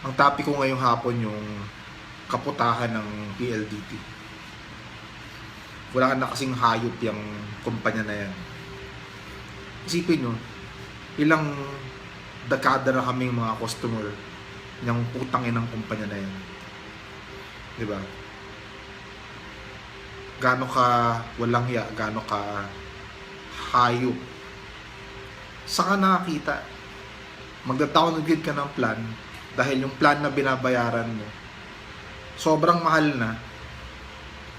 Ang topic ko ngayong hapon yung kaputahan ng PLDT. Wala na kasing hayop yung kumpanya na yan. Isipin nyo, ilang dekada na kaming mga customer ng putangin ng kumpanya na yan. Diba? Gano'n ka walang hiya, gano'n ka hayop. Saka nakakita, magda-downgrade ka ng plan dahil yung plan na binabayaran mo sobrang mahal na.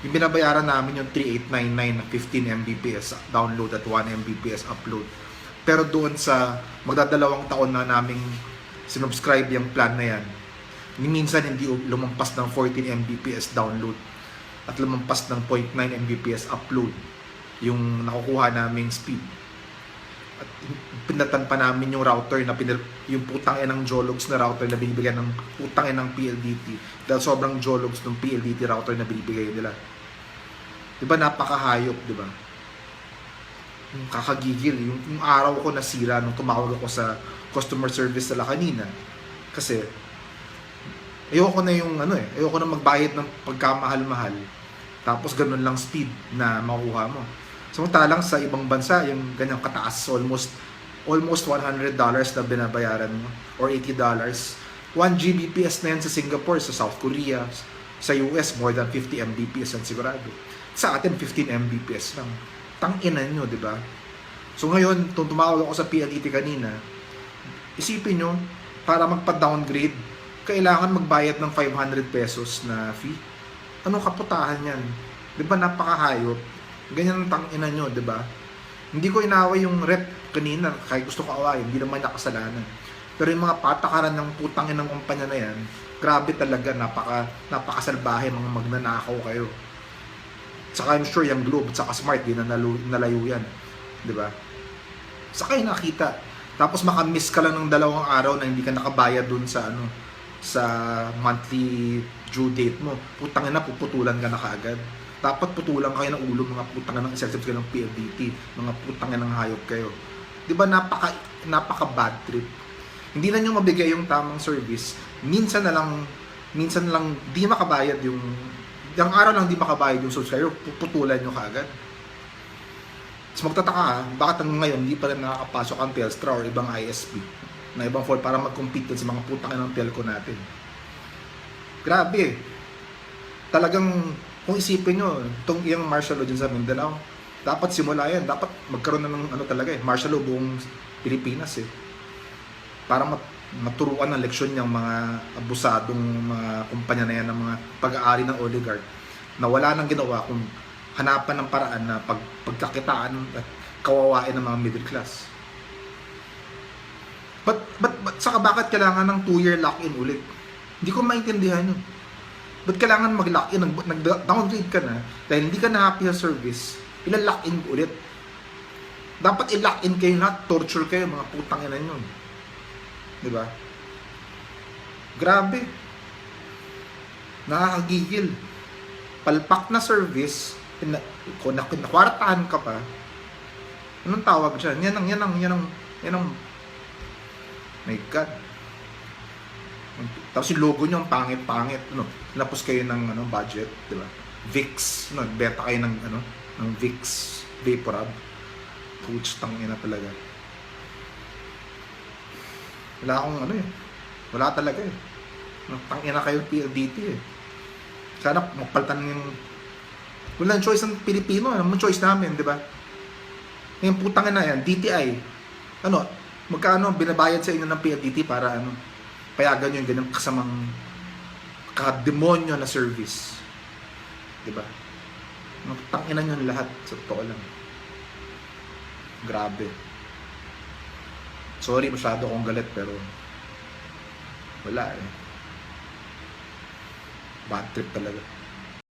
Yung binabayaran namin yung 3899 na 15 Mbps download at 1 Mbps upload. Pero doon sa magdadalawang taon na naming sinubscribe yung plan na yan, minsan hindi lumampas ng 14 Mbps download at lumampas ng 0.9 Mbps upload yung nakukuha naming speed. At pinatan pa namin yung router na yung putang ng Jologs na router na binibigyan ng putang ng PLDT dahil sobrang Jologs ng PLDT router na binibigay nila. Diba napakahayop, diba? Yung kakagigil, yung araw ko nasira nung tumawag ako sa customer service nila kanina. Kasi ayoko na yung ayoko na magbayad ng pagkamahal-mahal tapos ganun lang speed na makuha mo. Samantalang sa ibang bansa, yung ganyang kataas, almost $100 na binabayaran mo, or $80. 1 Gbps na yan sa Singapore, sa South Korea, sa US, more than 50 Mbps ang sigurado. Sa atin, 15 Mbps lang. Tang-inan nyo, di ba? So ngayon, tumawag ako sa PLDT kanina, isipin nyo, para magpa-downgrade, kailangan magbayad ng 500 pesos na fee. Anong kaputahan yan? Di ba napakahayop? Ganyan ang tang-ina nyo, di ba? Hindi ko inaway yung rep kanina, kahit gusto ko awayin, hindi naman niya kasalanan. Pero yung mga patakaran ng putangin ng kumpanya na yan, grabe talaga, napakasalbahe, mga magnanakaw kayo. Saka I'm sure yung Globe, saka Smart, di na nalayo yan. Di ba? Saka yung nakita. Tapos makamiss ka lang ng 2 araw na hindi ka nakabayad dun sa sa monthly due date mo. Putangin na, puputulan ka na kaagad. Dapat putulan kayo ng ulo, mga putang ng executive kayo ng PLDT, mga putang ng hayop kayo. 'Di ba napaka bad trip. Hindi na niyo mabigay yung tamang service. Minsan lang di makabayad yung araw lang di makabayad yung subscriber, puputulan niyo kaagad. So magtataka ka, bakit hanggang ngayon hindi pa rin nakakapasok ang Telstra or ibang ISP na ibang phone para mag-compete sa mga putang ng telco natin. Grabe. Talagang kung isipin nyo, itong iyang martial law dyan sa Mindanao, dapat simula yan. Dapat magkaroon na ng talaga martial law buong Pilipinas para maturuan ng leksyon yung mga abusadong mga kumpanya na yan, ng mga pag-aari ng oligarch na wala nang ginawa kung hanapan ng paraan na pagkakitaan at kawawain ng mga middle class. But saka bakit kailangan ng 2-year lock-in ulit? Hindi ko maintindihan yun. Ba't kailangan mag-lock-in, nag-downgrade ka na dahil hindi ka na happy sa service, ila-lock-in ulit. Dapat i-lock-in kayo na, torture kayo, mga putang ina yun. Diba? Grabe. Nakakagigil. Palpak na service, kung nakwartahan ka pa, anong tawag dyan? Yan ang my God. Tapos yung logo nyo ang pangit-pangit, Lapos kayo ng budget, di ba? Vicks, benta kayo ng Vicks Vaporub. Puch, tangina talaga. Wala akong wala talaga tangina kayo PLDT Sana magpalitan yung walang choice ng Pilipino, anong choice namin, di ba? Yung putangin na yan, DTI. Magkano binabayad sa inyo ng PLDT para payagan nyo yung ganyan kasamang kademonyo na service. Diba? Tanginan nyo lahat sa totoo lang. Grabe. Sorry, masyado akong galit pero wala Bad trip talaga.